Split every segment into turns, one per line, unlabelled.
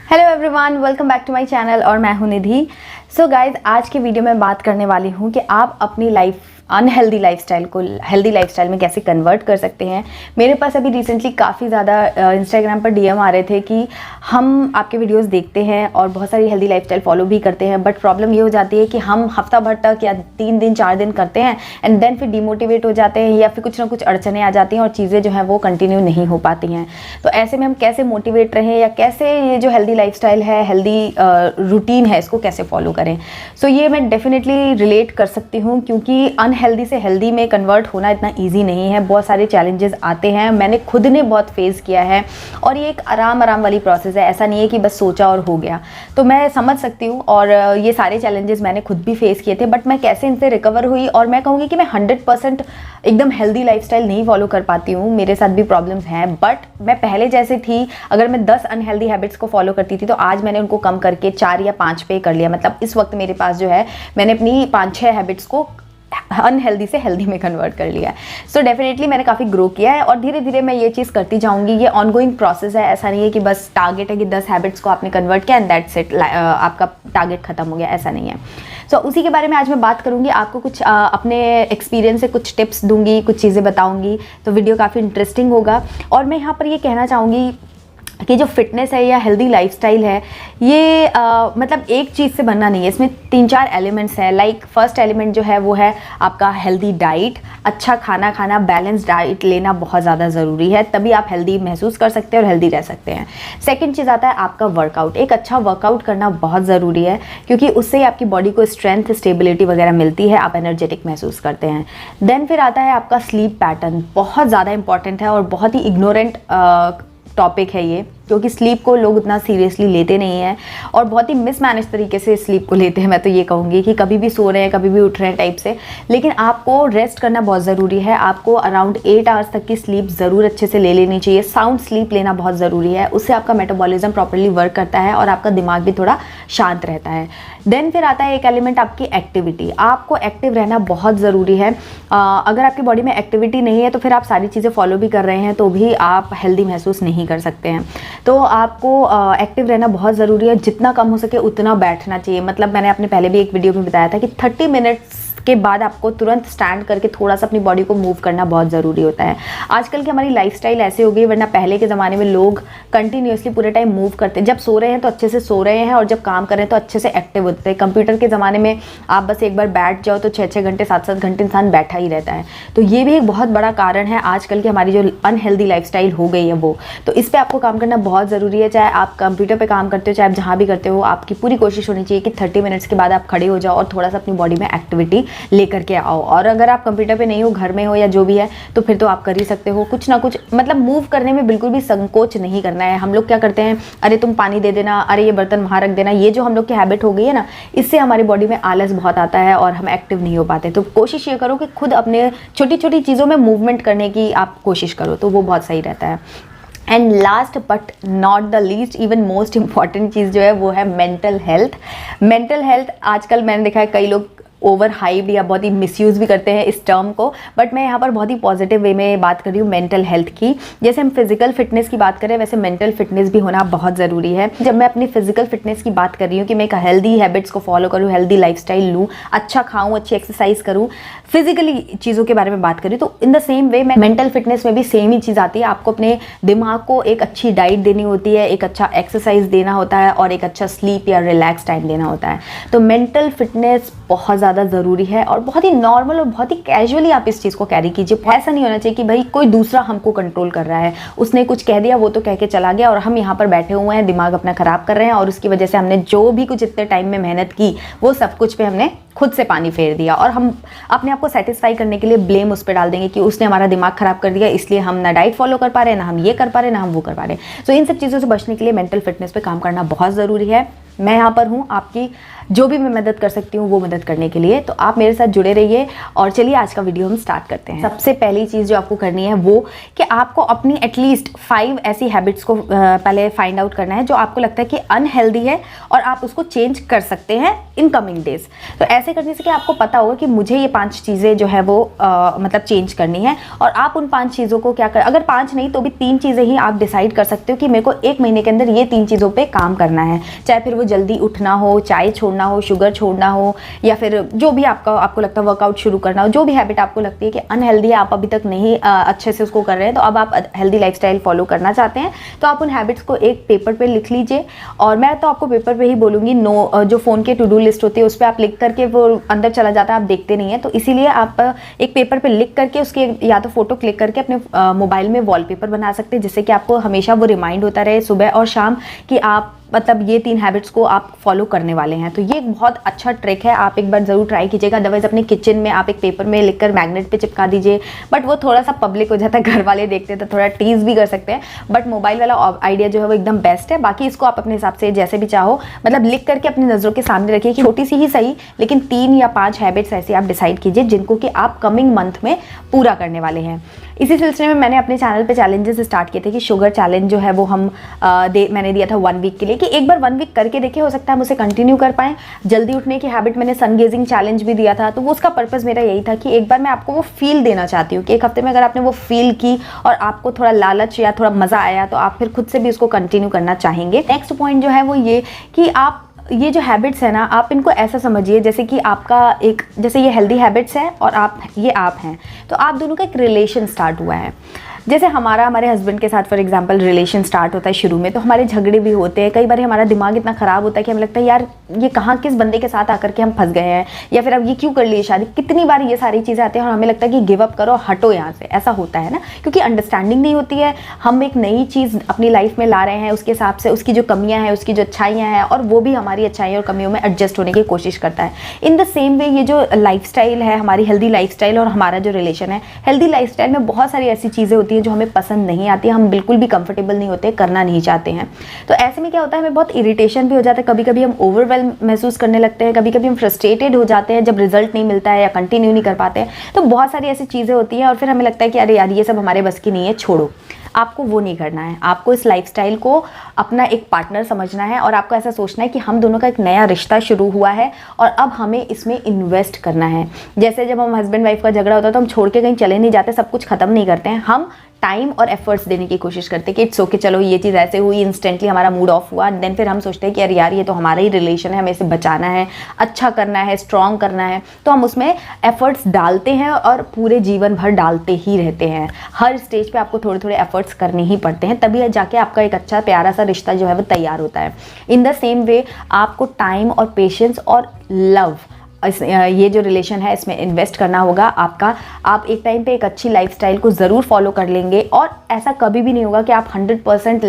Hello everyone, welcome back to my channel और मैं हूं निधि। सो गाइज, आज के वीडियो में बात करने वाली हूं कि आप अपनी अनहेल्दी लाइफस्टाइल को हेल्दी लाइफस्टाइल में कैसे कन्वर्ट कर सकते हैं। मेरे पास अभी रिसेंटली काफ़ी ज़्यादा इंस्टाग्राम पर डीएम आ रहे थे कि हम आपके वीडियोस देखते हैं और बहुत सारी हेल्दी लाइफस्टाइल फॉलो भी करते हैं, बट प्रॉब्लम ये हो जाती है कि हम हफ्ता भर तक या 3 दिन 4 दिन करते हैं एंड देन फिर डिमोटिवेट हो जाते हैं या फिर कुछ ना कुछ अड़चने आ जाती हैं और चीज़ें जो हैं वो कंटिन्यू नहीं हो पाती हैं। तो ऐसे में हम कैसे मोटिवेट रहें या कैसे ये जो हेल्दी लाइफस्टाइल है, हेल्दी रूटीन है, इसको कैसे फॉलो करें। सो ये मैं डेफिनेटली रिलेट कर सकती हूँ क्योंकि अनहेल्दी से हेल्दी में कन्वर्ट होना इतना इजी नहीं है। बहुत सारे चैलेंजेस आते हैं, मैंने खुद ने बहुत फेस किया है और ये एक आराम वाली प्रोसेस है। ऐसा नहीं है कि बस सोचा और हो गया। तो मैं समझ सकती हूँ और ये सारे चैलेंजेस मैंने खुद भी फेस किए थे, बट मैं कैसे इनसे रिकवर हुई। और मैं कहूँगी कि मैं 100% एकदम हेल्दी लाइफस्टाइल नहीं फॉलो कर पाती हूँ, मेरे साथ भी प्रॉब्लम्स हैं, बट मैं पहले जैसे थी। अगर मैं 10 अनहेल्दी हैबिट्स को फॉलो करती थी तो आज मैंने उनको कम करके 4 या 5 पे कर लिया। मतलब इस वक्त मेरे पास जो है, मैंने अपनी 5-6 हैबिट्स को अनहेल्दी से हेल्दी में कन्वर्ट कर लिया है। सो डेफिनेटली मैंने काफ़ी ग्रो किया है और धीरे धीरे मैं ये चीज़ करती जाऊंगी। ये ऑनगोइंग प्रोसेस है, ऐसा नहीं है कि बस टारगेट है कि 10 हैबिट्स को आपने कन्वर्ट किया एंड दैट्स इट, आपका टारगेट खत्म हो गया, ऐसा नहीं है। सो उसी के बारे में आज मैं बात करूंगी, आपको कुछ अपने एक्सपीरियंस से कुछ टिप्स दूंगी, कुछ चीज़ें बताऊंगी, तो वीडियो काफ़ी इंटरेस्टिंग होगा। और मैं यहाँ पर ये कहना चाहूँगी कि जो फिटनेस है या हेल्दी लाइफस्टाइल है, ये मतलब एक चीज़ से बनना नहीं है, इसमें 3-4 एलिमेंट्स हैं। लाइक फर्स्ट एलिमेंट जो है वो है आपका हेल्दी डाइट, अच्छा खाना खाना, बैलेंस डाइट लेना बहुत ज़्यादा ज़रूरी है, तभी आप हेल्दी महसूस कर सकते हैं और हेल्दी रह सकते हैं। सेकंड चीज़ आता है आपका वर्कआउट। एक अच्छा वर्कआउट करना बहुत ज़रूरी है क्योंकि उससे ही आपकी बॉडी को स्ट्रेंथ, स्टेबिलिटी वगैरह मिलती है, आप एनर्जेटिक महसूस करते हैं। देन फिर आता है आपका स्लीप पैटर्न, बहुत ज़्यादा इंपॉर्टेंट है और बहुत ही इग्नोरेंट टॉपिक है ये, क्योंकि स्लीप को लोग उतना सीरियसली लेते नहीं हैं और बहुत ही मिसमैनेज तरीके से स्लीप को लेते हैं। मैं तो ये कहूँगी कि कभी भी सो रहे हैं, कभी भी उठ रहे हैं टाइप से, लेकिन आपको रेस्ट करना बहुत ज़रूरी है। आपको अराउंड 8 आवर्स तक की स्लीप ज़रूर अच्छे से ले लेनी चाहिए। साउंड स्लीप लेना बहुत ज़रूरी है, उससे आपका मेटाबॉलिज्म प्रॉपर्ली वर्क करता है और आपका दिमाग भी थोड़ा शांत रहता है। देन फिर आता है एक एलिमेंट आपकी एक्टिविटी। आपको एक्टिव रहना बहुत ज़रूरी है। अगर आपकी बॉडी में एक्टिविटी नहीं है तो फिर आप सारी चीज़ें फॉलो भी कर रहे हैं तो भी आप हेल्दी महसूस नहीं कर सकते हैं। तो आपको एक्टिव रहना बहुत ज़रूरी है, जितना कम हो सके उतना बैठना चाहिए। मतलब मैंने अपने पहले भी एक वीडियो में बताया था कि 30 मिनट्स के बाद आपको तुरंत स्टैंड करके थोड़ा सा अपनी बॉडी को मूव करना बहुत ज़रूरी होता है। आजकल की हमारी लाइफस्टाइल ऐसे हो गई, वरना पहले के ज़माने में लोग कंटिन्यूसली पूरे टाइम मूव करते, जब सो रहे हैं तो अच्छे से सो रहे हैं और जब काम कर रहे हैं तो अच्छे से एक्टिव होते हैं। कंप्यूटर के ज़माने में आप बस एक बार बैठ जाओ तो 6-6 घंटे 7-7 घंटे इंसान बैठा ही रहता है। तो ये भी एक बहुत बड़ा कारण है आजकल की हमारी जो अनहेल्दी लाइफस्टाइल हो गई है वो। तो इस पर आपको काम करना बहुत ज़रूरी है। चाहे आप कंप्यूटर पर काम करते हो, चाहे आप जहाँ भी करते हो, आपकी पूरी कोशिश होनी चाहिए कि 30 मिनट्स के बाद आप खड़े हो जाओ और थोड़ा सा अपनी बॉडी में एक्टिविटी लेकर के आओ। और अगर आप कंप्यूटर पे नहीं हो, घर में हो या जो भी है, तो फिर तो आप कर ही सकते हो कुछ ना कुछ। मतलब मूव करने में बिल्कुल भी संकोच नहीं करना है। हम लोग क्या करते हैं, अरे तुम पानी दे देना, अरे ये बर्तन वहाँ रख देना, ये जो हम लोग की हैबिट हो गई है ना, इससे हमारी बॉडी में आलस बहुत आता है और हम एक्टिव नहीं हो पाते। तो कोशिश ये करो कि खुद अपने छोटी छोटी चीज़ों में मूवमेंट करने की आप कोशिश करो, तो वो बहुत सही रहता है। And last but not the least, even most important चीज़ जो है वो है मेंटल हेल्थ। मेंटल हेल्थ आजकल मैंने देखा है कई लोग ओवर हाइप्ड या बहुत ही मिसयूज़ भी करते हैं इस टर्म को, बट मैं यहाँ पर बहुत ही पॉजिटिव वे में बात कर रही हूँ मेंटल हेल्थ की। जैसे हम फिजिकल फिटनेस की बात करें, वैसे मेंटल फिटनेस भी होना बहुत ज़रूरी है। जब मैं अपनी फिजिकल फिटनेस की बात कर रही हूँ कि मैं एक हेल्दी हैबिट्स को फॉलो करूँ, हेल्दी लाइफस्टाइल लूँ, अच्छा खाऊँ, अच्छी एक्सरसाइज करूँ, फिजिकली चीज़ों के बारे में बात करी, तो इन द सेम वे मैं मेंटल फिटनेस में भी सेम ही चीज़ आती है। आपको अपने दिमाग को एक अच्छी डाइट देनी होती है, एक अच्छा एक्सरसाइज देना होता है और एक अच्छा स्लीप या रिलैक्स टाइम देना होता है। तो मेंटल फिटनेस बहुत ज़्यादा ज़रूरी है और बहुत ही नॉर्मल और बहुत ही कैजुअली आप इस चीज़ को कैरी कीजिए। ऐसा नहीं होना चाहिए कि भाई कोई दूसरा हमको कंट्रोल कर रहा है, उसने कुछ कह दिया, वो तो कह के चला गया और हम यहाँ पर बैठे हुए हैं, दिमाग अपना ख़राब कर रहे हैं और उसकी वजह से हमने जो भी कुछ इतने टाइम में मेहनत की वो सब कुछ पे हमने खुद से पानी फेर दिया और हम अपने आप को सेटिस्फाई करने के लिए ब्लेम उस पर डाल देंगे कि उसने हमारा दिमाग ख़राब कर दिया, इसलिए हम ना डाइट फॉलो कर पा रहे हैं, ना हम ये कर पा रहे हैं, ना हम वो कर पा रहे हैं। सो इन सब चीज़ों से बचने के लिए मेंटल फिटनेस पे काम करना बहुत ज़रूरी है। मैं यहाँ पर हूँ आपकी जो भी मैं मदद कर सकती हूँ वो मदद करने के लिए। तो आप मेरे साथ जुड़े रहिए और चलिए आज का वीडियो हम स्टार्ट करते हैं। सबसे पहली चीज़ जो आपको करनी है वो कि आपको अपनी एटलीस्ट 5 ऐसी हैबिट्स को पहले फाइंड आउट करना है जो आपको लगता है कि अनहेल्दी है और आप उसको चेंज कर सकते हैं इन कमिंग डेज। तो ऐसे करने से कि आपको पता होगा कि मुझे ये 5 चीज़ें जो है वो मतलब चेंज करनी है, और आप उन 5 चीज़ों को क्या कर, अगर 5 नहीं तो भी 3 चीज़ें ही आप डिसाइड कर सकते हो कि मेरे को 1 महीने के अंदर ये 3 चीज़ों पे काम करना है। चाहे फिर वो जल्दी उठना हो, चाय छोड़ना हो, शुगर छोड़ना हो, या फिर जो भी आपको लगता है वर्कआउट शुरू करना हो, जो भी हैबिट आपको लगती है कि अनहेल्दी है, आप अभी तक नहीं अच्छे से उसको कर रहे हैं, तो अब आप हेल्दी लाइफस्टाइल फॉलो करना चाहते हैं, तो आप उन हैबिट्स को एक पेपर पे लिख लीजिए। और मैं तो आपको पेपर पे ही बोलूँगी, जो फ़ोन के टू डू लिस्ट होती है उस पर आप लिख करके वो अंदर चला जाता है, आप देखते नहीं है, तो इसीलिए आप एक पेपर पे लिख करके उसके या तो फोटो क्लिक करके अपने मोबाइल में वॉलपेपर बना सकते हैं, जिससे कि आपको हमेशा वो रिमाइंड होता रहे सुबह और शाम कि आप मतलब ये 3 हैबिट्स को आप फॉलो करने वाले हैं। तो ये एक बहुत अच्छा ट्रिक है, आप एक बार ज़रूर ट्राई कीजिएगा। अदरवाइज़ अपने किचन में आप एक पेपर में लिखकर मैग्नेट पे चिपका दीजिए, बट वो थोड़ा सा पब्लिक हो जाता है, घर वाले देखते हैं तो थोड़ा टीज़ भी कर सकते हैं, बट मोबाइल वाला आइडिया जो है वो एकदम बेस्ट है। बाकी इसको आप अपने हिसाब से जैसे भी चाहो मतलब लिख करके अपनी नज़रों के सामने रखिए कि छोटी सी ही सही, लेकिन 3 या 5 हैबिट्स ऐसी आप डिसाइड कीजिए जिनको कि आप कमिंग मंथ में पूरा करने वाले हैं। इसी सिलसिले में मैंने अपने चैनल पे चैलेंजेस स्टार्ट किए थे कि शुगर चैलेंज जो है वो मैंने दिया था 1 वीक के लिए, कि एक बार 1 वीक करके देखिए, हो सकता है हम उसे कंटिन्यू कर पाएँ। जल्दी उठने की हैबिट मैंने सन गेजिंग चैलेंज भी दिया था, तो वो उसका पर्पस मेरा यही था कि एक बार मैं आपको वो फील देना चाहती हूँ कि एक हफ्ते में अगर आपने वो फील की और आपको थोड़ा लालच या थोड़ा मज़ा आया तो आप फिर खुद से भी उसको कंटिन्यू करना चाहेंगे। नेक्स्ट पॉइंट जो है वो ये कि आप ये जो हैबिट्स है ना, आप इनको ऐसा समझिए जैसे कि आपका एक, जैसे ये हेल्दी हैबिट्स है और ये आप हैं, तो आप दोनों का एक रिलेशन स्टार्ट हुआ है। जैसे हमारे हस्बैंड के साथ फॉर एग्जांपल रिलेशन स्टार्ट होता है शुरू में, तो हमारे झगड़े भी होते हैं, कई बार हमारा दिमाग इतना ख़राब होता है कि हमें लगता है यार ये कहाँ किस बंदे के साथ आकर के हम फंस गए हैं, या फिर अब ये क्यों कर लिए शादी। कितनी बार ये सारी चीज़ें आती हैं और हमें लगता है कि गिव अप करो, हटो यहाँ से। ऐसा होता है ना, क्योंकि अंडरस्टैंडिंग नहीं होती है। हम एक नई चीज़ अपनी लाइफ में ला रहे हैं, उसके हिसाब से उसकी जो कमियाँ हैं, उसकी जो अच्छाइयाँ हैं, और वो भी हमारी अच्छाइयों और कमियों में एडजस्ट होने की कोशिश करता है। इन द सेम वे ये जो लाइफस्टाइल है, हमारी हेल्दी लाइफस्टाइल और हमारा जो रिलेशन है, हेल्दी लाइफस्टाइल में बहुत सारी ऐसी चीज़ें होती हैं जो हमें पसंद नहीं आती, हम बिल्कुल भी कंफर्टेबल नहीं होते, करना नहीं चाहते हैं। तो ऐसे में क्या होता है, हमें बहुत इरिटेशन भी हो जाता है, कभी कभी हम ओवरवेल्म महसूस करने लगते हैं, कभी कभी हम फ्रस्ट्रेटेड हो जाते हैं जब रिजल्ट नहीं मिलता है या कंटिन्यू नहीं कर पाते हैं। तो बहुत सारी ऐसी चीज़ें होती हैं और फिर हमें लगता है कि अरे यार ये सब हमारे बस की नहीं है, छोड़ो। आपको वो नहीं करना है, आपको इस लाइफस्टाइल को अपना एक पार्टनर समझना है और आपको ऐसा सोचना है कि हम दोनों का एक नया रिश्ता शुरू हुआ है और अब हमें इसमें इन्वेस्ट करना है। जैसे जब हम हस्बैंड वाइफ का झगड़ा होता है तो हम छोड़ के कहीं चले नहीं जाते, सब कुछ खत्म नहीं करते हैं, हम टाइम और एफर्ट्स देने की कोशिश करते हैं कि इट्स ओके, चलो ये चीज़ ऐसे हुई, इंस्टेंटली हमारा मूड ऑफ हुआ, देन फिर हम सोचते हैं कि अरे यार ये तो हमारा ही रिलेशन है, हमें इसे बचाना है, अच्छा करना है, स्ट्रॉन्ग करना है, तो हम उसमें एफर्ट्स डालते हैं और पूरे जीवन भर डालते ही रहते हैं। हर स्टेज पे आपको थोड़े थोड़े एफर्ट्स करने ही पड़ते हैं, तभी जाके आपका एक अच्छा प्यारा सा रिश्ता जो है वो तैयार होता है। इन द सेम वे आपको टाइम और पेशेंस और लव, ये जो रिलेशन है इसमें इन्वेस्ट करना होगा आपका। आप एक टाइम पे एक अच्छी लाइफस्टाइल को ज़रूर फॉलो कर लेंगे और ऐसा कभी भी नहीं होगा कि आप 100%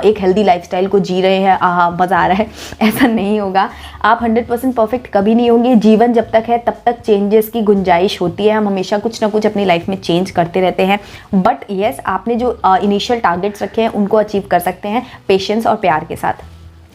एक हेल्दी लाइफस्टाइल को जी रहे हैं, मज़ा आ रहा है, ऐसा नहीं होगा। आप 100% परफेक्ट कभी नहीं होंगे। जीवन जब तक है तब तक चेंजेस की गुंजाइश होती है, हम हमेशा कुछ ना कुछ अपनी लाइफ में चेंज करते रहते हैं। बट येस, आपने जो इनिशियल टारगेट्स रखे हैं उनको अचीव कर सकते हैं पेशेंस और प्यार के साथ।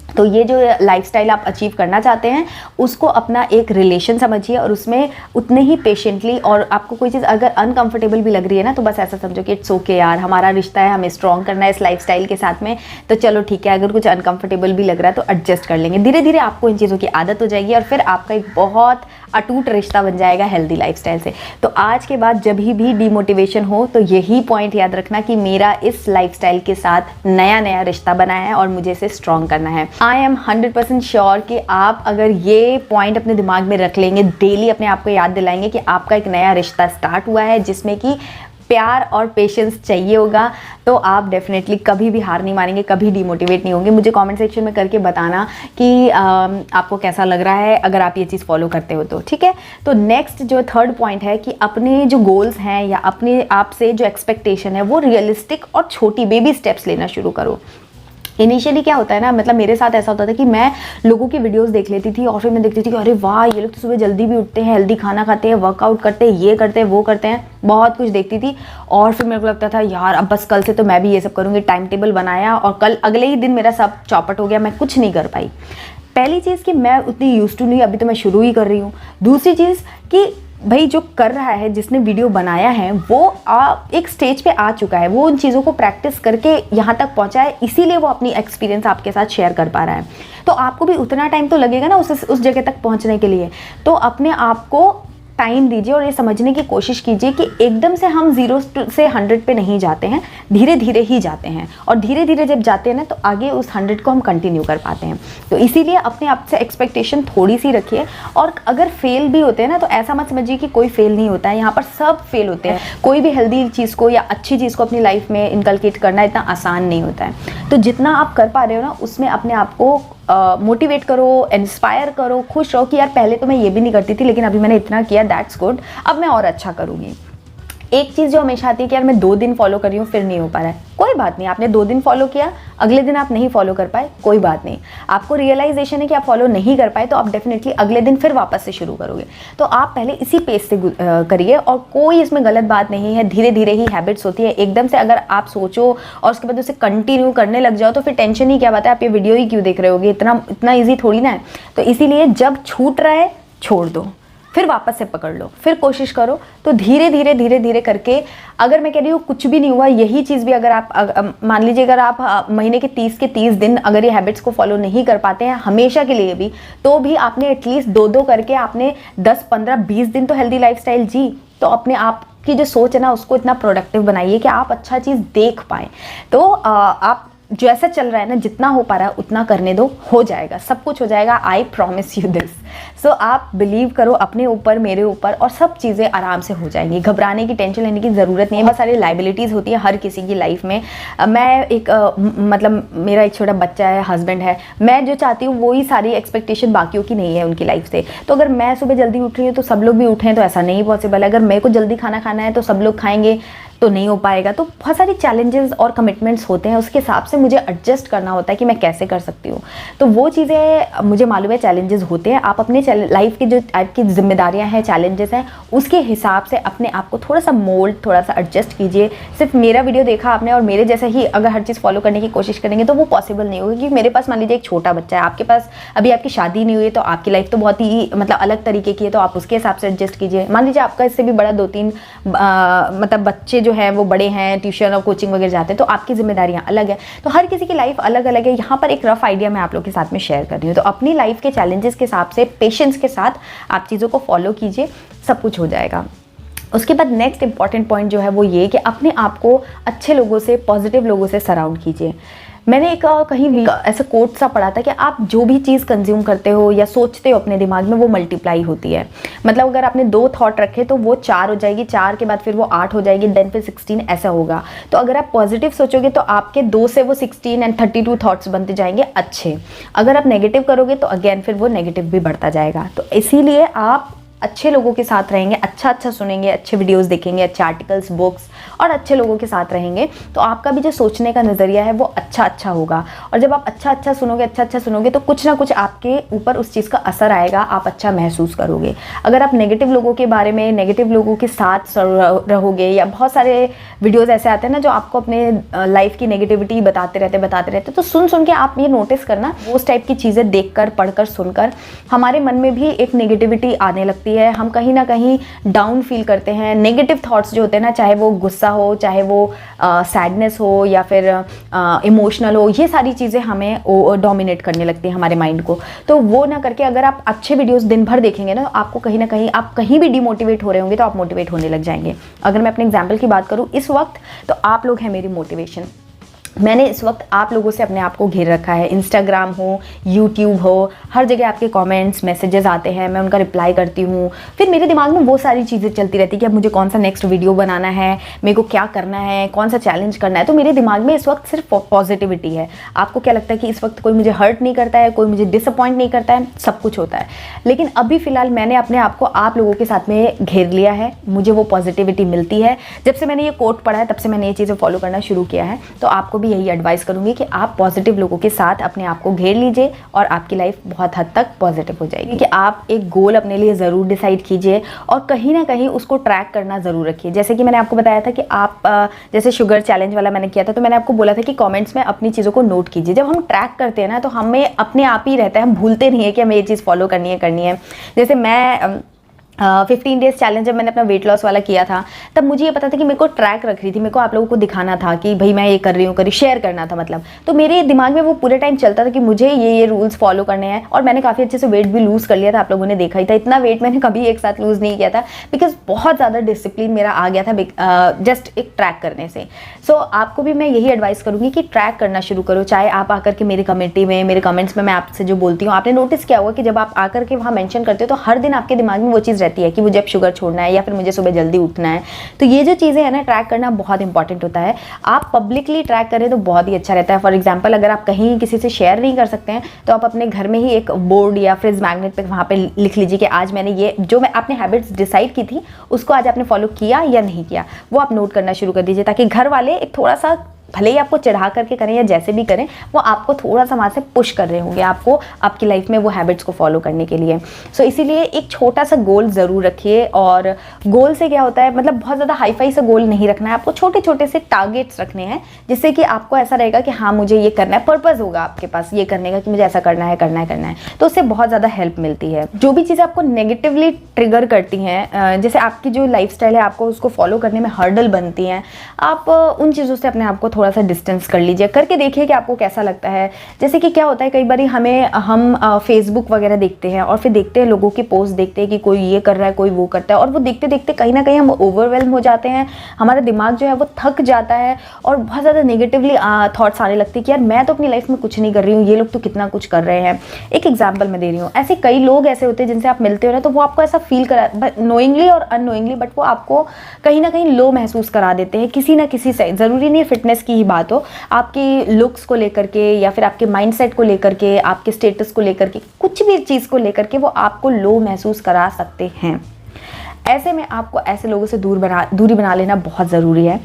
तो ये जो लाइफस्टाइल आप अचीव करना चाहते हैं उसको अपना एक रिलेशन समझिए और उसमें उतने ही पेशेंटली, और आपको कोई चीज़ अगर अनकंफर्टेबल भी लग रही है ना तो बस ऐसा समझो कि इट्स ओके यार, हमारा रिश्ता है, हमें स्ट्रॉन्ग करना है इस लाइफस्टाइल के साथ में, तो चलो ठीक है, अगर कुछ अनकंफर्टेबल भी लग रहा है तो एडजस्ट कर लेंगे। धीरे धीरे आपको इन चीज़ों की आदत हो जाएगी और फिर आपका एक बहुत अटूट रिश्ता बन जाएगा हेल्दी लाइफस्टाइल से। तो आज के बाद जब भी डिमोटिवेशन हो तो यही पॉइंट याद रखना कि मेरा इस लाइफस्टाइल के साथ नया नया रिश्ता बना है और मुझे इसे स्ट्रॉन्ग करना है। आई एम 100% श्योर कि आप अगर ये पॉइंट अपने दिमाग में रख लेंगे, डेली अपने आप को याद दिलाएंगे कि आपका एक नया रिश्ता स्टार्ट हुआ है जिसमें कि प्यार और पेशेंस चाहिए होगा, तो आप डेफिनेटली कभी भी हार नहीं मानेंगे, कभी डिमोटिवेट नहीं होंगे। मुझे कमेंट सेक्शन में करके बताना कि आपको कैसा लग रहा है अगर आप ये चीज़ फॉलो करते हो तो, ठीक है। तो नेक्स्ट जो थर्ड पॉइंट है कि अपने जो गोल्स हैं या अपने आप से जो एक्सपेक्टेशन है वो रियलिस्टिक और छोटी बेबी स्टेप्स लेना शुरू करो। इनिशियली क्या होता है ना, मतलब मेरे साथ ऐसा होता था कि मैं लोगों की वीडियोस देख लेती थी और फिर मैं देखती थी कि अरे वाह, ये लोग तो सुबह जल्दी भी उठते हैं, हेल्दी खाना खाते हैं, वर्कआउट करते हैं, ये करते हैं, वो करते हैं, बहुत कुछ देखती थी। और फिर मेरे को लगता था यार अब बस कल से तो मैं भी ये सब करूँगी। टाइम टेबल बनाया और कल अगले ही दिन मेरा सब चौपट हो गया, मैं कुछ नहीं कर पाई। पहली चीज़ कि मैं उतनी यूज्ड टू नहीं, अभी तो मैं शुरू ही कर रही हूँ। दूसरी चीज़ कि भाई जो कर रहा है, जिसने वीडियो बनाया है, वो एक स्टेज पे आ चुका है, वो उन चीज़ों को प्रैक्टिस करके यहाँ तक पहुँचा है, इसीलिए वो अपनी एक्सपीरियंस आपके साथ शेयर कर पा रहा है। तो आपको भी उतना टाइम तो लगेगा ना उस जगह तक पहुँचने के लिए। तो अपने आप को टाइम दीजिए और ये समझने की कोशिश कीजिए कि एकदम से हम 0 से 100 पे नहीं जाते हैं, धीरे धीरे ही जाते हैं। और धीरे धीरे जब जाते हैं ना तो आगे उस 100 को हम कंटिन्यू कर पाते हैं। तो इसीलिए अपने आप से एक्सपेक्टेशन थोड़ी सी रखिए। और अगर फेल भी होते हैं ना तो ऐसा मत समझिए कि कोई फेल नहीं होता है, यहाँ पर सब फेल होते हैं। कोई भी हेल्दी चीज़ को या अच्छी चीज़ को अपनी लाइफ में इनकलकेट करना इतना आसान नहीं होता है। तो जितना आप कर पा रहे हो ना उसमें अपने आप को मोटिवेट करो, इंस्पायर करो, खुश रहो कि यार पहले तो मैं ये भी नहीं करती थी लेकिन अभी मैंने इतना किया, दैट्स गुड, अब मैं और अच्छा करूँगी। एक चीज़ जो हमेशा आती है कि यार मैं 2 दिन फॉलो कर रही हूँ फिर नहीं हो पा रहा है, कोई बात नहीं। आपने 2 दिन फॉलो किया, अगले दिन आप नहीं फॉलो कर पाए, कोई बात नहीं। आपको रियलाइजेशन है कि आप फॉलो नहीं कर पाए तो आप डेफिनेटली अगले दिन फिर वापस से शुरू करोगे। तो आप पहले इसी पेस से करिए और कोई इसमें गलत बात नहीं है। धीरे धीरे ही हैबिट्स होती है। एकदम से अगर आप सोचो और उसके बाद उसे कंटिन्यू करने लग जाओ तो फिर टेंशन ही क्या बात है, आप ये वीडियो ही क्यों देख रहे होगे, इतना ईजी थोड़ी ना है। तो इसीलिए जब छूट रहा है छोड़ दो, फिर वापस से पकड़ लो, फिर कोशिश करो। तो धीरे धीरे करके, अगर मैं कह रही हूँ कुछ भी नहीं हुआ, यही चीज़ भी अगर आप मान लीजिए अगर आप महीने के 30 दिन अगर ये हैबिट्स को फॉलो नहीं कर पाते हैं हमेशा के लिए भी, तो भी आपने एटलीस्ट 2 करके आपने 10, 15, 20 दिन तो हेल्दी लाइफस्टाइल जी। तो अपने आप की जो सोच है ना उसको इतना प्रोडक्टिव बनाइए कि आप अच्छा चीज़ देख पाएँ। तो आप जो ऐसा चल रहा है ना, जितना हो पा रहा है उतना करने दो, हो जाएगा, सब कुछ हो जाएगा। I promise you this. So आप बिलीव करो अपने ऊपर, मेरे ऊपर, और सब चीज़ें आराम से हो जाएंगी। घबराने की, टेंशन लेने की ज़रूरत नहीं है। बहुत सारी लाइबिलिटीज़ होती है हर किसी की लाइफ में। मैं एक मतलब मेरा एक छोटा बच्चा है, हस्बैंड है, मैं जो चाहती हूँ वही सारी एक्सपेक्टेशन बाकियों की नहीं है उनकी लाइफ से। तो अगर मैं सुबह जल्दी उठ रही हूँ तो सब लोग भी उठें तो ऐसा नहीं पॉसिबल है। अगर मेरे को जल्दी खाना खाना है तो सब लोग खाएंगे तो नहीं हो पाएगा। तो बहुत सारी चैलेंजेस और कमिटमेंट्स होते हैं, उसके हिसाब से मुझे एडजस्ट करना होता है कि मैं कैसे कर सकती हूँ। तो वो चीज़ें मुझे मालूम है चैलेंजेस होते हैं। आप अपने लाइफ की जो आपकी जिम्मेदारियाँ हैं, चैलेंजेस हैं, उसके हिसाब से अपने आप को थोड़ा सा मोल्ड, थोड़ा सा एडजस्ट कीजिए। सिर्फ मेरा वीडियो देखा आपने और मेरे जैसा ही अगर हर चीज़ फॉलो करने की कोशिश करेंगे तो वो पॉसिबल नहीं होगी। क्योंकि मेरे पास मान लीजिए एक छोटा बच्चा है, आपके पास अभी आपकी शादी नहीं हुई है तो आपकी लाइफ तो बहुत ही मतलब अलग तरीके की है, तो आप उसके हिसाब से एडजस्ट कीजिए। मान लीजिए आपका इससे भी बड़ा 2-3 मतलब बच्चे जो हैं वो बड़े हैं, ट्यूशन और कोचिंग वगैरह जाते हैं, तो आपकी जिम्मेदारियां अलग है। तो हर किसी की लाइफ अलग अलग है। यहाँ पर एक रफ आइडिया मैं आप लोग के साथ में शेयर कर रही हूँ। तो अपनी लाइफ के चैलेंजेस के हिसाब से पेशेंस के साथ आप चीज़ों को फॉलो कीजिए, सब कुछ हो जाएगा। उसके बाद नेक्स्ट इंपॉर्टेंट पॉइंट जो है वो ये कि अपने आप को अच्छे लोगों से, पॉजिटिव लोगों से सराउंड कीजिए। मैंने एक कहीं ऐसा कोट सा पढ़ा था कि आप जो भी चीज़ कंज्यूम करते हो या सोचते हो अपने दिमाग में, वो मल्टीप्लाई होती है। मतलब अगर आपने 2 थॉट रखे तो वो 4 हो जाएगी, 4 के बाद फिर वो 8 हो जाएगी, देन फिर 16, ऐसा होगा। तो अगर आप पॉजिटिव सोचोगे तो आपके 2 से वो 16 एंड 32 थॉट्स बनते जाएंगे अच्छे। अगर आप नेगेटिव करोगे तो अगेन फिर वो नेगेटिव भी बढ़ता जाएगा। तो इसीलिए आप अच्छे लोगों के साथ रहेंगे, अच्छा सुनेंगे, अच्छे वीडियोस देखेंगे, अच्छे आर्टिकल्स, बुक्स, और अच्छे लोगों के साथ रहेंगे तो आपका भी जो सोचने का नज़रिया है वो अच्छा होगा। और जब आप अच्छा सुनोगे तो कुछ ना कुछ आपके ऊपर उस चीज़ का असर आएगा, आप अच्छा महसूस करोगे। अगर आप नेगेटिव लोगों के बारे में, नेगेटिव लोगों के साथ रहोगे, या बहुत सारे वीडियोस ऐसे आते हैं ना जो आपको अपने लाइफ की नेगेटिविटी बताते रहते, तो सुन के आप ये नोटिस करना, उस टाइप की चीज़ें देखकर, पढ़कर, सुनकर हमारे मन में भी एक नेगेटिविटी आने लगती है। हम कहीं ना कहीं डाउन फील करते हैं। नेगेटिव थॉट्स जो होते हैं ना, चाहे वो गुस्सा हो, चाहे वो सैडनेस हो, या फिर इमोशनल हो, ये सारी चीज़ें हमें डोमिनेट करने लगती हैं हमारे माइंड को। तो वो ना करके अगर आप अच्छे वीडियोस दिन भर देखेंगे ना, तो आपको कहीं ना कहीं, आप कहीं भी डिमोटिवेट हो रहे होंगे तो आप मोटिवेट होने लग जाएंगे। अगर मैं अपने एग्जाम्पल की बात करूँ इस वक्त, तो आप लोग हैं मेरी मोटिवेशन। मैंने इस वक्त आप लोगों से अपने आप को घेर रखा है। इंस्टाग्राम हो, यूट्यूब हो, हर जगह आपके कमेंट्स, मैसेजेस आते हैं, मैं उनका रिप्लाई करती हूँ। फिर मेरे दिमाग में वो सारी चीज़ें चलती रहती है कि अब मुझे कौन सा नेक्स्ट वीडियो बनाना है, मेरे को क्या करना है, कौन सा चैलेंज करना है। तो मेरे दिमाग में इस वक्त सिर्फ पॉजिटिविटी है। आपको क्या लगता है कि इस वक्त कोई मुझे हर्ट नहीं करता है, कोई मुझे डिसअपॉइंट नहीं करता है? सब कुछ होता है, लेकिन अभी फ़िलहाल मैंने अपने आप को आप लोगों के साथ में घेर लिया है। मुझे वो पॉजिटिविटी मिलती है। जब से मैंने ये कोट पढ़ा है तब से मैंने ये चीज़ें फॉलो करना शुरू किया है। तो आपको भी यही एडवाइस करूँगी कि आप पॉजिटिव लोगों के साथ अपने आप को घेर लीजिए और आपकी लाइफ बहुत हद तक पॉजिटिव हो जाएगी। कि आप एक गोल अपने लिए ज़रूर डिसाइड कीजिए और कहीं ना कहीं उसको ट्रैक करना ज़रूर रखिए। जैसे कि मैंने आपको बताया था कि आप जैसे शुगर चैलेंज वाला मैंने किया था, तो मैंने आपको बोला था कि कमेंट्स में अपनी चीज़ों को नोट कीजिए। जब हम ट्रैक करते हैं ना तो हमें अपने आप ही रहता है, हम भूलते नहीं है कि हमें ये चीज़ फॉलो करनी है। जैसे मैं 15 डेज़ चैलेंज जब मैंने अपना वेट लॉस वाला किया था, तब मुझे ये पता था कि मेरे को ट्रैक रख रही थी, मेरे को आप लोगों को दिखाना था कि भाई मैं ये कर रही हूँ, शेयर करना था मतलब। तो मेरे दिमाग में वो पूरे टाइम चलता था कि मुझे ये रूल्स फॉलो करने हैं। और मैंने काफ़ी अच्छे से वेट भी लूज़ कर लिया था, आप लोगों ने देखा ही था। इतना वेट मैंने कभी एक साथ लूज़ नहीं किया था, बिकॉज बहुत ज़्यादा डिसिप्लिन मेरा आ गया था जस्ट एक ट्रैक करने से। सो आपको भी मैं यही एडवाइस करूँगी कि ट्रैक करना शुरू करो। चाहे आप आकर के मेरी कमेंटी में, मेरे कमेंट्स में मैं आपसे जो बोलती हूँ, आपने नोटिस किया होगा कि जब आप आकर के वहाँ मेंशन करते हो तो हर दिन आपके दिमाग में वो चीज़ रहती है कि मुझे अब शुगर छोड़ना है या फिर मुझे सुबह जल्दी उठना है। तो ये जो चीज़ें हैं ना, ट्रैक करना बहुत इंपॉर्टेंट होता है। आप पब्लिकली ट्रैक करें तो बहुत ही अच्छा रहता है। फॉर एग्जांपल, अगर आप कहीं किसी से शेयर नहीं कर सकते हैं तो आप अपने घर में ही एक बोर्ड या फ्रिज मैग्नेट पे वहाँ पे लिख लीजिए कि आज मैंने ये जो मैं अपने हैबिट्स डिसाइड की थी उसको आज आपने फॉलो किया या नहीं किया, वो आप नोट करना शुरू कर दीजिए, ताकि घर वाले एक थोड़ा सा, भले ही आपको चढ़ा करके करें या जैसे भी करें, वो आपको थोड़ा सा वहाँ से पुश कर रहे होंगे आपको आपकी लाइफ में वो हैबिट्स को फॉलो करने के लिए। सो इसीलिए एक छोटा सा गोल ज़रूर रखिए। और गोल से क्या होता है, मतलब बहुत ज़्यादा हाई फाई सा गोल नहीं रखना है आपको, छोटे छोटे से टारगेट्स रखने हैं, जिससे कि आपको ऐसा रहेगा कि हाँ मुझे ये करना है, पर्पज़ होगा आपके पास ये करने का कि मुझे ऐसा करना है। तो उससे बहुत ज़्यादा हेल्प मिलती है। जो भी चीज़ें आपको नेगेटिवली ट्रिगर करती हैं, जैसे आपकी जो लाइफस्टाइल है आपको उसको फॉलो करने में हर्डल बनती हैं, आप उन चीज़ों से अपने आप को थोड़ा सा डिस्टेंस कर लीजिए, करके देखिए कि आपको कैसा लगता है। जैसे कि क्या होता है, कई बार हम फेसबुक वगैरह देखते हैं और फिर देखते हैं लोगों की पोस्ट, देखते हैं कि कोई ये कर रहा है, कोई वो करता है, और वो देखते देखते कहीं ना कहीं हम ओवरवेल्म हो जाते हैं, हमारा दिमाग जो है वो थक जाता है और बहुत ज़्यादा नेगेटिवली थॉट्स आने लगते हैं कि यार मैं तो अपनी लाइफ में कुछ नहीं कर रही हूँ, ये लोग तो कितना कुछ कर रहे हैं। एक एग्जाम्पल मैं दे रही हूँ, ऐसे कई लोग ऐसे होते हैं जिनसे आप मिलते हो ना, तो वो आपको ऐसा फील करा, नोइंगली और अननोइंगली, बट वो आपको कहीं ना कहीं लो महसूस करा देते हैं किसी ना किसी से। ज़रूरी नहीं फिटनेस की ही बात हो, आपकी लुक्स को लेकर के या फिर आपके माइंडसेट को लेकर के, आपके स्टेटस को लेकर के, कुछ भी चीज़ को लेकर के वो आपको लो महसूस करा सकते हैं। ऐसे में आपको ऐसे लोगों से दूरी बना लेना बहुत ज़रूरी है।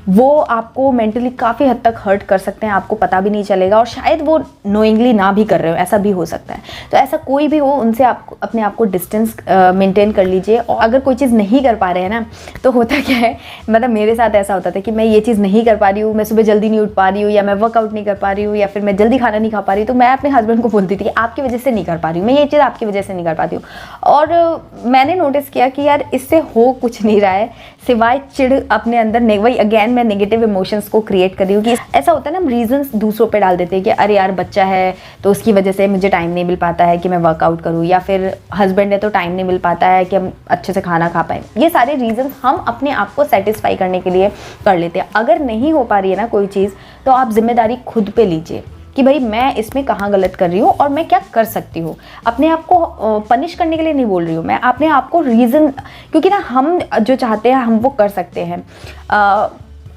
वो आपको मेंटली काफ़ी हद तक हर्ट कर सकते हैं, आपको पता भी नहीं चलेगा, और शायद वो नोइंगली ना भी कर रहे हो, ऐसा भी हो सकता है। तो ऐसा कोई भी हो, उनसे आप अपने आप को डिस्टेंस मेंटेन कर लीजिए। और अगर कोई चीज़ नहीं कर पा रहे हैं ना, तो होता क्या है, मतलब मेरे साथ ऐसा होता था कि मैं ये चीज़ नहीं कर पा रही हूँ, मैं सुबह जल्दी नहीं उठ पा रही हूँ, या मैं वर्कआउट नहीं कर पा रही हूँ, या फिर मैं जल्दी खाना नहीं खा पा रही हूँ, तो मैं अपने हस्बैंड को बोलती थी कि आपकी वजह से नहीं कर पा रही हूँ, मैं ये चीज़ आपकी वजह से नहीं कर पाती हूँ। और मैंने नोटिस किया कि यार इससे हो कुछ नहीं रहा है सिवाय चिढ़ अपने अंदर। वही अगेन मैं नेगेटिव इमोशंस को क्रिएट कर रही हूँ कि ऐसा होता है ना, हम रीजंस दूसरों पे डाल देते हैं कि अरे यार बच्चा है तो उसकी वजह से मुझे टाइम नहीं मिल पाता है कि मैं वर्कआउट करूँ, या फिर हस्बैंड है तो टाइम नहीं मिल पाता है कि हम अच्छे से खाना खा पाए। ये सारे रीजंस हम अपने आप को सेटिस्फाई करने के लिए कर लेते हैं। अगर नहीं हो पा रही है ना कोई चीज़, तो आप जिम्मेदारी खुद पे लीजिए कि भाई मैं इसमें कहाँ गलत कर रही हूँ और मैं क्या कर सकती हूँ। अपने आप को पनिश करने के लिए नहीं बोल रही हूँ मैं, अपने आप को रीज़न, क्योंकि ना हम जो चाहते हैं हम वो कर सकते हैं।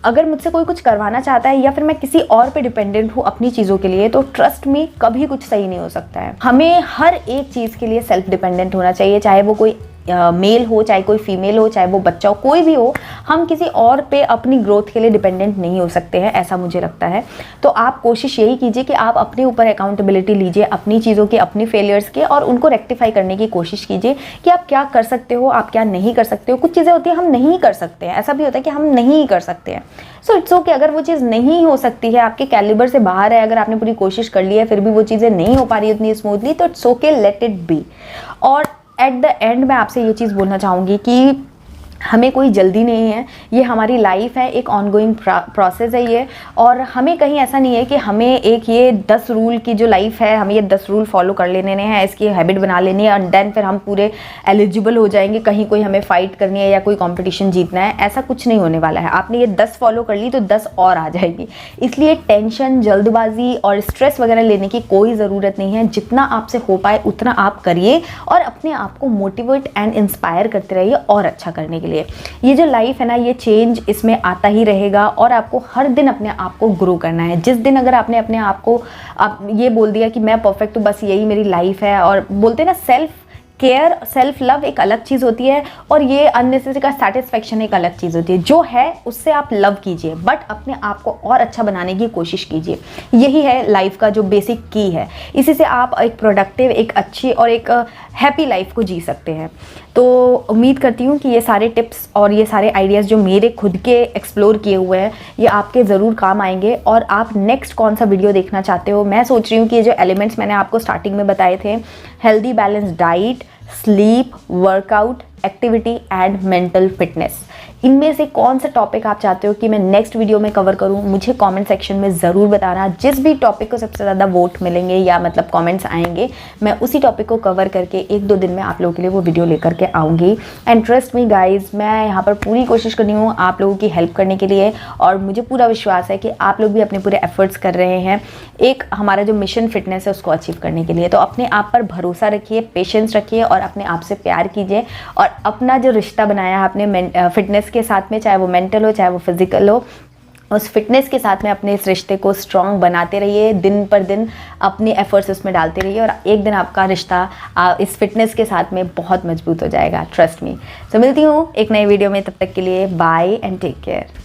अगर मुझसे कोई कुछ करवाना चाहता है या फिर मैं किसी और पे डिपेंडेंट हूँ अपनी चीज़ों के लिए, तो ट्रस्ट मी कभी कुछ सही नहीं हो सकता है। हमें हर एक चीज़ के लिए सेल्फ डिपेंडेंट होना चाहिए, चाहे वो कोई मेल हो, चाहे कोई फीमेल हो, चाहे वो बच्चा हो, कोई भी हो। हम किसी और पे अपनी ग्रोथ के लिए डिपेंडेंट नहीं हो सकते हैं, ऐसा मुझे लगता है। तो आप कोशिश यही कीजिए कि आप अपने ऊपर अकाउंटेबिलिटी लीजिए अपनी चीज़ों की, अपनी फेलियर्स के, और उनको रेक्टिफाई करने की कोशिश कीजिए कि आप क्या कर सकते हो, आप क्या नहीं कर सकते हो। कुछ चीज़ें होती हैं हम नहीं कर सकते हैं, ऐसा भी होता है कि हम नहीं कर सकते हैं। सो इट्स ओके, अगर वो चीज़ नहीं हो सकती है, आपके कैलिबर से बाहर है, अगर आपने पूरी कोशिश कर ली है फिर भी वो चीज़ें नहीं हो पा रही उतनी स्मूथली, तो it's okay, let it be. और एट द एंड मैं आपसे ये चीज़ बोलना चाहूँगी कि हमें कोई जल्दी नहीं है, ये हमारी लाइफ है, एक ऑनगोइंग प्रोसेस है ये। और हमें कहीं ऐसा नहीं है कि हमें एक ये 10 रूल की जो लाइफ है, हमें ये 10 रूल फॉलो कर लेने हैं, इसकी हैबिट बना लेनी है, एंड देन फिर हम पूरे एलिजिबल हो जाएंगे, कहीं कोई हमें फाइट करनी है या कोई कंपटीशन जीतना है। ऐसा कुछ नहीं होने वाला है। आपने ये 10 फॉलो कर ली तो 10 और आ जाएगी। इसलिए टेंशन, जल्दबाजी और स्ट्रेस वगैरह लेने की कोई ज़रूरत नहीं है। जितना आपसे हो पाए उतना आप करिए और अपने आप को मोटिवेट एंड इंस्पायर करते रहिए और अच्छा करने के लिए। ये जो लाइफ है ना, ये चेंज इसमें आता ही रहेगा और आपको हर दिन अपने आप को ग्रो करना है। जिस दिन अगर आपने अपने आप को ये बोल दिया कि मैं परफेक्ट हूँ, बस यही मेरी लाइफ है, और बोलते हैं ना सेल्फ केयर, सेल्फ लव एक अलग चीज़ होती है और ये अननेसेसरी का सेटिस्फेक्शन एक अलग चीज़ होती है। जो है उससे आप लव कीजिए, बट अपने आप को और अच्छा बनाने की कोशिश कीजिए। यही है लाइफ का जो बेसिक की है। इसी से आप एक प्रोडक्टिव, एक अच्छी और एक हैप्पी लाइफ को जी सकते हैं। तो उम्मीद करती हूँ कि ये सारे टिप्स और ये सारे आइडियाज़ जो मेरे खुद के एक्सप्लोर किए हुए हैं ये आपके ज़रूर काम आएंगे। और आप नेक्स्ट कौन सा वीडियो देखना चाहते हो, मैं सोच रही हूँ कि ये जो एलिमेंट्स मैंने आपको स्टार्टिंग में बताए थे, healthy balance diet, sleep, workout, activity and mental fitness, इनमें से कौन सा टॉपिक आप चाहते हो कि मैं नेक्स्ट वीडियो में कवर करूं, मुझे कमेंट सेक्शन में ज़रूर बताना। जिस भी टॉपिक को सबसे ज़्यादा वोट मिलेंगे या मतलब कमेंट्स आएंगे, मैं उसी टॉपिक को कवर करके 1-2 दिन में आप लोगों के लिए वो वीडियो लेकर के आऊँगी। एंड ट्रस्ट मी गाइज, मैं यहाँ पर पूरी कोशिश कर रही हूँ आप लोगों की हेल्प करने के लिए और मुझे पूरा विश्वास है कि आप लोग भी अपने पूरे एफर्ट्स कर रहे हैं एक हमारा जो मिशन फिटनेस है उसको अचीव करने के लिए। तो अपने आप पर भरोसा रखिए, पेशेंस रखिए और अपने आप से प्यार कीजिए और अपना जो रिश्ता बनाया है अपने फिटनेस के साथ में, चाहे वो मेंटल हो चाहे वो फिजिकल हो, उस फिटनेस के साथ में अपने इस रिश्ते को स्ट्रॉन्ग बनाते रहिए। दिन पर दिन अपनी एफर्ट्स उसमें डालते रहिए और एक दिन आपका रिश्ता इस फिटनेस के साथ में बहुत मजबूत हो जाएगा, ट्रस्ट मी। तो मिलती हूँ एक नई वीडियो में, तब तक के लिए बाय एंड टेक केयर।